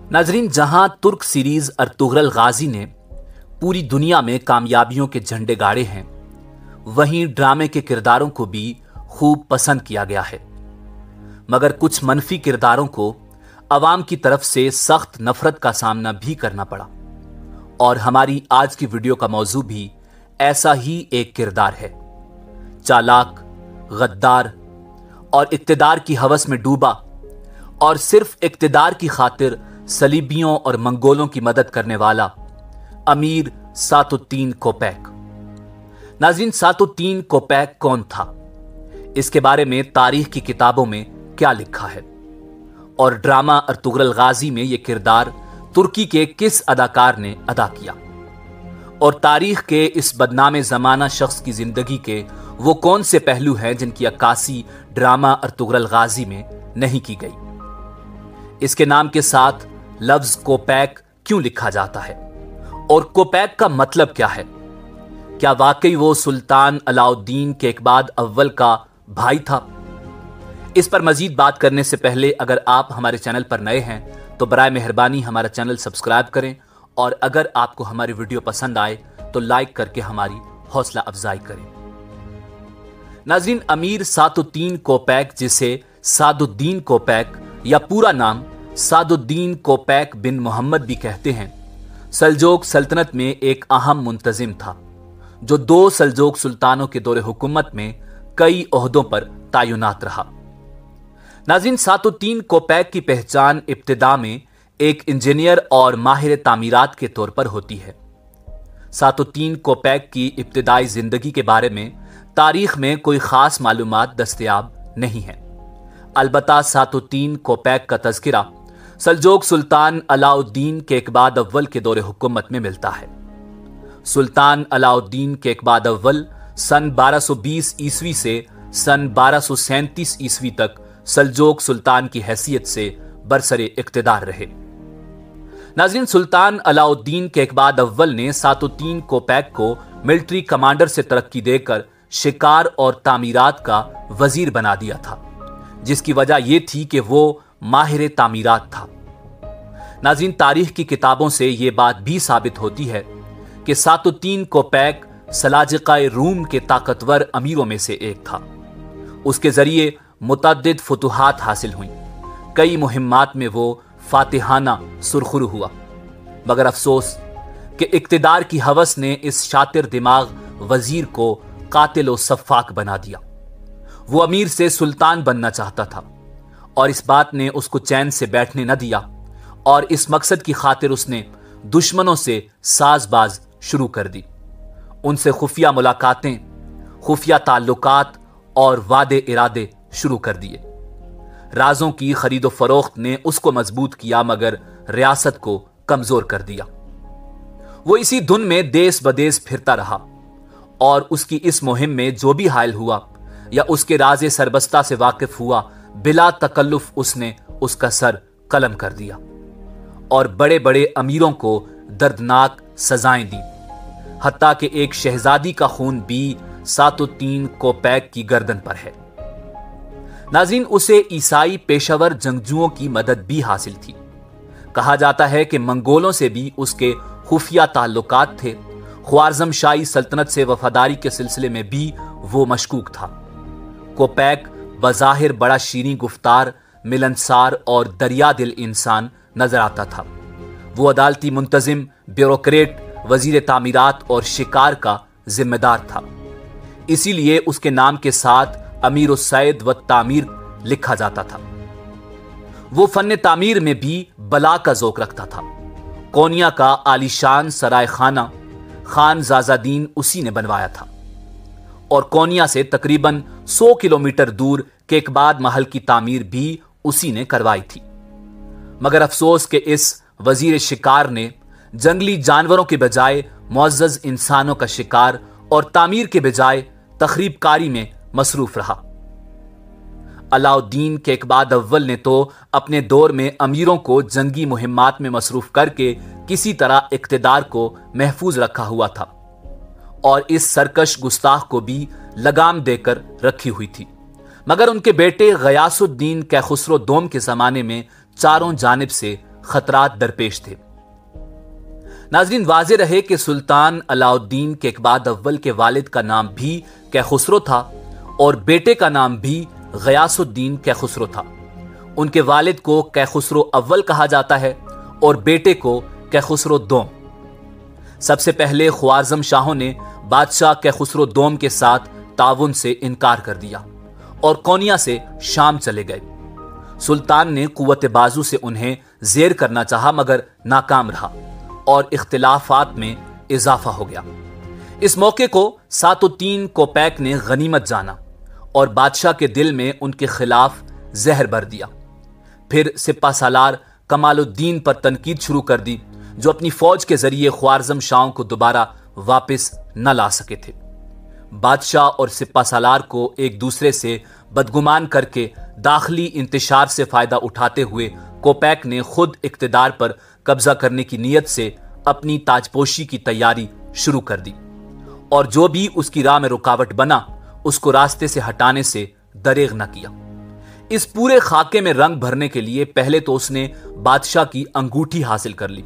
नाजरीन, जहां तुर्क सीरीज अर्तुगरल गाजी ने पूरी दुनिया में कामयाबियों के झंडे गाड़े हैं, वहीं ड्रामे के किरदारों को भी खूब पसंद किया गया है। मगर कुछ मनफी किरदारों को अवाम की तरफ से सख्त नफरत का सामना भी करना पड़ा, और हमारी आज की वीडियो का मौजू भी ऐसा ही एक किरदार है। चालाक, गद्दार और इक्तिदार की हवस में डूबा और सिर्फ इक्तिदार की खातिर सलीबियों और मंगोलों की मदद करने वाला अमीर सातुद्दीन कोपैक। नाज़रीन, सातुद्दीन कोपैक कौन था, इसके बारे में तारीख की किताबों में क्या लिखा है, और ड्रामा अर्तुगरल गाजी में यह किरदार तुर्की के किस अदाकार ने अदा किया, और तारीख के इस बदनामे जमाना शख्स की जिंदगी के वो कौन से पहलू हैं जिनकी अक्कासी ड्रामा अर्तुगरल गाजी में नहीं की गई। इसके नाम के साथ लफ्ज कोपैक क्यों लिखा जाता है, और कोपैक का मतलब क्या है? क्या वाकई वो सुल्तान अलाउद्दीन केकबाद अव्वल का भाई था? इस पर मजीद बात करने से पहले अगर आप हमारे चैनल पर नए हैं तो बराए मेहरबानी हमारा चैनल सब्सक्राइब करें, और अगर आपको हमारी वीडियो पसंद आए तो लाइक करके हमारी हौसला अफजाई करें। नाज़रीन, अमीर सातुद्दीन कोपैक, जिसे सादुद्दीन कोपैक या पूरा नाम सादुद्दीन कोपैक बिन मोहम्मद भी कहते हैं, सल्जोक सल्तनत में एक अहम मुंतजिम था, जो 2 सल्जोक सुल्तानों के दौरे हुकूमत में कई ओहदों पर तायुनात रहा। नाज़रीन, सातुद्दीन कोपैक की पहचान इब्तिदा में एक इंजीनियर और माहिर तामीरात के तौर पर होती है। सातुद्दीन कोपैक की इब्तिदाई जिंदगी के बारे में तारीख में कोई खास मालूमात दस्तयाब नहीं है। अलबत्ता सातुद्दीन कोपैक का तज़किरा सल्जोक सुल्तान अलाउद्दीन केकबाद अव्वल के दौरे हुकूमत में मिलता है। सुल्तान अलाउद्दीन केकबाद अव्वल सन 1220 ईस्वी से सन 1237 ईस्वी तक सल्जोक सुल्तान की हैसियत से बरसरे इक्तिदार रहे। नाज़रीन, सुल्तान अलाउद्दीन केकबाद अव्वल ने सातुद्दीन कोपैक को मिलिट्री कमांडर से तरक्की देकर शिकार और तामीरात का वजीर बना दिया था, जिसकी वजह यह थी कि वो माहिर तामीरात था। नाज़रीन, तारीख की किताबों से यह बात भी साबित होती है कि सातुद्दीन कोपैक सलाजिका रूम के ताकतवर अमीरों में से एक था। उसके जरिए मुतअद्दिद फुतुहात हासिल हुई, कई मुहिम्मात में वो फातिहाना सुरखुरू हुआ। मगर अफसोस कि इक्तिदार की हवस ने इस शातिर दिमाग वजीर को कातिल और सफ़ाक बना दिया। वो अमीर से सुल्तान बनना चाहता था, और इस बात ने उसको चैन से बैठने न दिया, और इस मकसद की खातिर उसने दुश्मनों से साजबाज शुरू कर दी। उनसे खुफिया मुलाकातें, खुफिया ताल्लुकात और वादे इरादे शुरू कर दिए। राजों की खरीदो फरोख्त ने उसको मजबूत किया, मगर रियासत को कमजोर कर दिया। वो इसी धुन में देश बदेश फिरता रहा, और उसकी इस मुहिम में जो भी हायल हुआ या उसके राजे सरबस्ता से वाकिफ हुआ, बिला तकल्लुफ उसने उसका सर कलम कर दिया, और बड़े बड़े अमीरों को दर्दनाक सजाएं दी। हत्ता कि एक शहजादी का खून भी सातुद्दीन कोपैक की गर्दन पर है। नाज़रीन, उसे ईसाई पेशावर जंगजुओं की मदद भी हासिल थी। कहा जाता है कि मंगोलों से भी उसके खुफिया ताल्लुकात थे। ख्वारज़म शाही सल्तनत से वफादारी के सिलसिले में भी वो मशकूक था। कोपैक बज़ाहिर बड़ा शीरीं गुफ्तार, मिलनसार और दरिया दिल इंसान नजर आता था। वो अदालती मुंतजिम, ब्यूरोक्रेट, वजीर तामीरात और शिकार का जिम्मेदार था। इसीलिए उसके नाम के साथ अमीर सैद व तामीर लिखा जाता था। वो फन तामीर में भी बला का ज़ौक रखता था। कोनिया का आलीशान सराय खाना खान ज़ाज़ादीन उसी ने बनवाया था, और कोनिया से तकरीबन 100 किलोमीटर दूर केकबाद महल की तामीर भी उसी ने करवाई थी। मगर अफसोस कि इस वजीर शिकार ने जंगली जानवरों के बजाय मुअज़्ज़ज़ इंसानों का शिकार और तामीर के बजाय तखरीबकारी में मसरूफ रहा। अलाउद्दीन केकबाद अव्वल ने तो अपने दौर में अमीरों को जंगी मुहिम्मात में मसरूफ करके किसी तरह इक्तिदार को महफूज रखा हुआ था, और इस सरकश गुस्ताख को भी लगाम देकर रखी हुई थी। मगर उनके बेटे गयासुद्दीन कैखुसरो दोम के जमाने में चारों जानिब से خطرات درپیش تھے۔ ناظرین، واضح رہے کہ سلطان علاء الدین کیقباد اول کے والد کا نام بھی کیخسرو تھا اور بیٹے کا نام بھی غیاث الدین کیخسرو تھا۔ ان کے والد کو کیخسرو اول کہا جاتا ہے اور بیٹے کو کیخسرو دوم۔ سب سے پہلے خوارزم شاہوں نے بادشاہ کیخسرو دوم کے ساتھ تعاون سے انکار کر دیا اور کونیا سے شام چلے گئے۔ سلطان نے قوت بازو سے انہیں زیر کرنا چاہا مگر ناکام رہا اور اختلافات میں اضافہ ہو گیا۔ اس موقع کو 703 کوپیک نے غنیمت جانا اور بادشاہ کے دل میں ان کے خلاف زہر بھر دیا۔ پھر سپہ سالار کمال الدین پر تنقید شروع کر دی، جو اپنی فوج کے ذریعے خوارزم شاہوں کو دوبارہ واپس نہ لا سکے تھے۔ بادشاہ اور سپہ سالار کو ایک دوسرے سے بدگمان کر کے داخلی انتشار سے فائدہ اٹھاتے ہوئے کوپیک نے خود اقتدار پر قبضہ کرنے کی نیت سے اپنی تاجپوشی کی تیاری شروع کر دی، اور جو بھی اس کی راہ میں رکاوٹ بنا اس کو راستے سے ہٹانے سے دریغ نہ کیا۔ اس پورے خاکے میں رنگ بھرنے کے لیے پہلے تو اس نے بادشاہ کی انگوٹھی حاصل کر لی،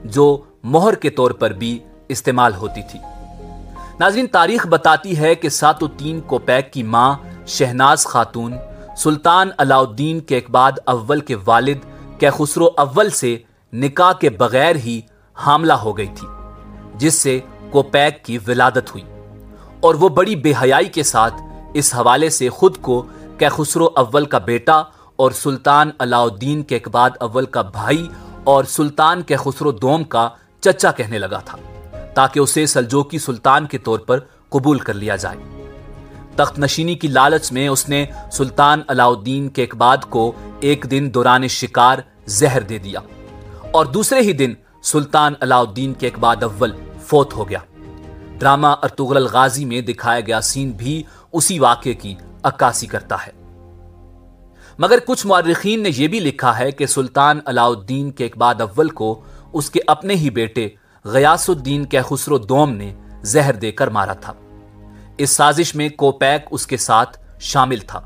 جو مہر کے طور پر بھی استعمال ہوتی تھی۔ ناظرین، تاریخ بتاتی ہے کہ 703 کوپیک کی ماں شہناز خاتون سلطان علاء الدین کیقباد اول کے والد کیخسرو اول سے نکاح کے بغیر ہی حاملہ ہو گئی تھی، جس سے کوپیک کی ولادت ہوئی، اور وہ بڑی بے حیائی کے ساتھ اس حوالے سے خود کو کیخسرو اول کا بیٹا اور سلطان علاء الدین کیقباد اول کا بھائی اور سلطان کیخسرو دوم کا چچا کہنے لگا تھا، تاکہ اسے سلجوقی سلطان کے طور پر قبول کر لیا جائے۔ تخت نشینی کی لالچ میں اس نے سلطان علاء الدین کیقباد کو ایک دن دوران شکار زہر دے دیا اور دوسرے ہی دن سلطان علاء الدین کیقباد اول فوت ہو گیا۔ ڈرامہ ارطغرل غازی میں دکھایا گیا سین بھی اسی واقعے کی عکاسی کرتا ہے۔ مگر کچھ مورخین نے یہ بھی لکھا ہے کہ سلطان علاء الدین کیقباد اول کو اس کے اپنے ہی بیٹے غیاث الدین کیخسرو دوم نے زہر دے کر مارا تھا۔ اس سازش میں کوپیک اس کے ساتھ شامل تھا،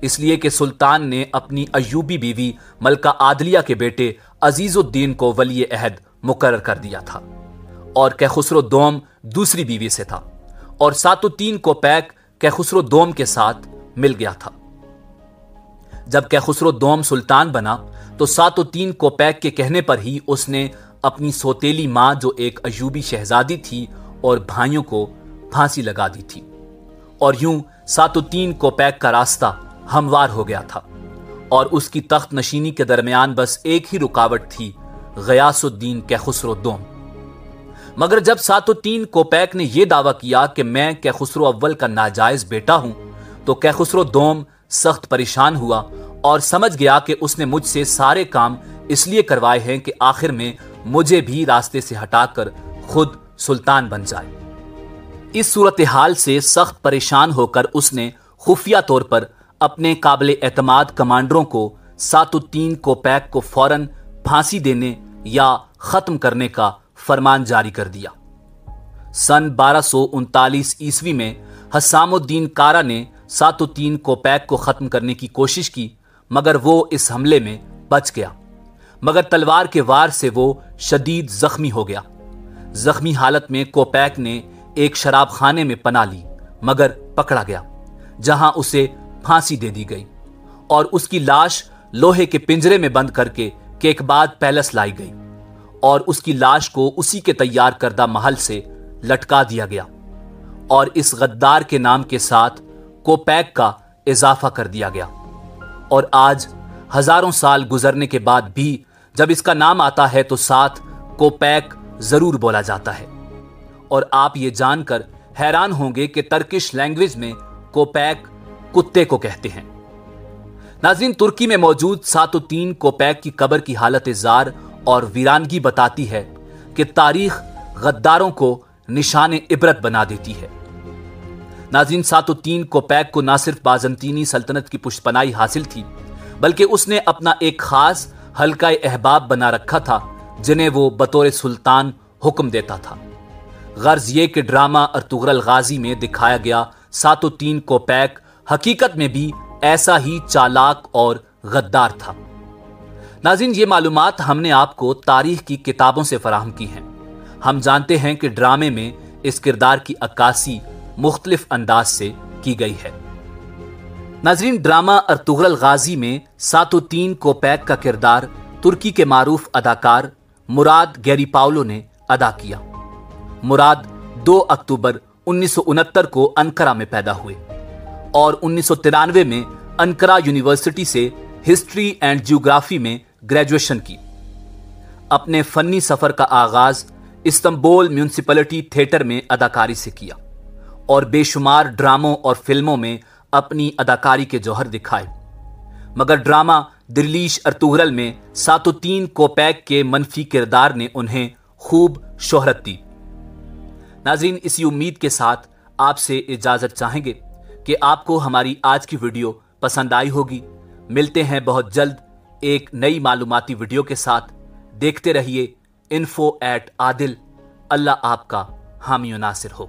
اس لیے کہ سلطان نے اپنی ایوبی بیوی ملکہ عادلیہ کے بیٹے عزیز الدین کو ولی عہد مقرر کر دیا تھا، اور کیخسرو دوم دوسری بیوی سے تھا، اور 703 کوپیک کیخسرو دوم کے ساتھ مل گیا تھا۔ جب کیخسرو دوم سلطان بنا تو 703 کوپیک کے کہنے پر ہی اس نے اپنی سوتیلی ماں، جو ایک ایوبی شہزادی تھی، اور بھائیوں کو پھانسی لگا دی تھی، اور یوں 703 کوپیک کا راستہ ہموار ہو گیا تھا، اور اس کی تخت نشینی کے درمیان بس ایک ہی رکاوٹ تھی، غیاث الدین کیخسرو دوم۔ مگر جب 703 کوپیک نے یہ دعویٰ کیا کہ میں کیخسرو اول کا ناجائز بیٹا ہوں، تو کیخسرو دوم سخت پریشان ہوا اور سمجھ گیا کہ اس نے مجھ سے سارے کام اس لیے کروائے ہیں کہ آخر میں مجھے بھی راستے سے ہٹا کر خود سلطان بن جائے۔ اس صورتحال سے سخت پریشان ہو کر اس نے خفیہ طور پر اپنے قابل اعتماد کمانڈروں کو 703 کوپیک کو فوراً پھانسی دینے یا ختم کرنے کا فرمان جاری کر دیا۔ سن 1239 عیسوی میں حسام الدین کارا نے 703 کوپیک کو ختم کرنے کی کوشش کی، مگر وہ اس حملے میں بچ گیا، مگر تلوار کے وار سے وہ شدید زخمی ہو گیا۔ زخمی حالت میں کوپیک نے ایک شراب خانے میں پناہ لی، مگر پکڑا گیا، جہاں اسے پھانسی دے دی گئی، اور اس کی لاش لوہے کے پنجرے میں بند کر کے کیقباد پیلس لائی گئی، اور اس کی لاش کو اسی کے تیار کردہ محل سے لٹکا دیا گیا، اور اس غدار کے نام کے ساتھ کوپیک کا اضافہ کر دیا گیا۔ اور آج ہزاروں سال گزرنے کے بعد بھی جب اس کا نام آتا ہے تو ساتھ کوپیک ضرور بولا جاتا ہے۔ اور آپ یہ جان کر حیران ہوں گے کہ ترکش لینگویج میں کوپیک کتے کو کہتے ہیں۔ ناظرین، ترکی میں موجود 703 کوپیک کی قبر کی حالت زار اور ویرانگی بتاتی ہے کہ تاریخ غداروں کو نشان عبرت بنا دیتی ہے۔ ناظرین، 703 کوپیک کو نہ صرف بازنطینی سلطنت کی پشت پناہی حاصل تھی، بلکہ اس نے اپنا ایک خاص حلقہ احباب بنا رکھا تھا جنہیں وہ بطور سلطان حکم دیتا تھا۔ غرض یہ کہ ڈرامہ ارطغرل غازی میں دکھایا گیا 703 کوپیک حقیقت میں بھی ایسا ہی چالاک اور غدار تھا۔ नाज़रीन, ये मालूमात हमने आपको तारीख की किताबों से फराहम की हैं। हम जानते हैं कि ड्रामे में इस किरदार की अक्कासी मुख्तलिफ अंदाज से की गई है। नाज़रीन, ड्रामा अर्तुगरुल गाजी में सातुद्दीन कोपैक का किरदार तुर्की के मारूफ अदाकार मुराद गैरीपाउलो ने अदा किया। मुराद 2 अक्टूबर 1969 को अंकारा में पैदा हुए और 1993 में अंकारा यूनिवर्सिटी से हिस्ट्री एंड जियोग्राफी में ग्रेजुएशन की। अपने फन्नी सफर का आगाज इस्तांबुल म्यूनिसिपैलिटी थिएटर में अदाकारी से किया और बेशुमार ड्रामों और फिल्मों में अपनी अदाकारी के जौहर दिखाए, मगर ड्रामा दिरलीश अर्तुगरुल में सातुद्दीन कोपैक के मनफी किरदार ने उन्हें खूब शोहरत दी। नाज़रीन, इसी उम्मीद के साथ आपसे इजाजत चाहेंगे कि आपको हमारी आज की वीडियो पसंद आई होगी। मिलते हैं बहुत जल्द एक नई मालूमाती वीडियो के साथ। देखते रहिए info@adil। अल्लाह आपका हामी व नासिर हो।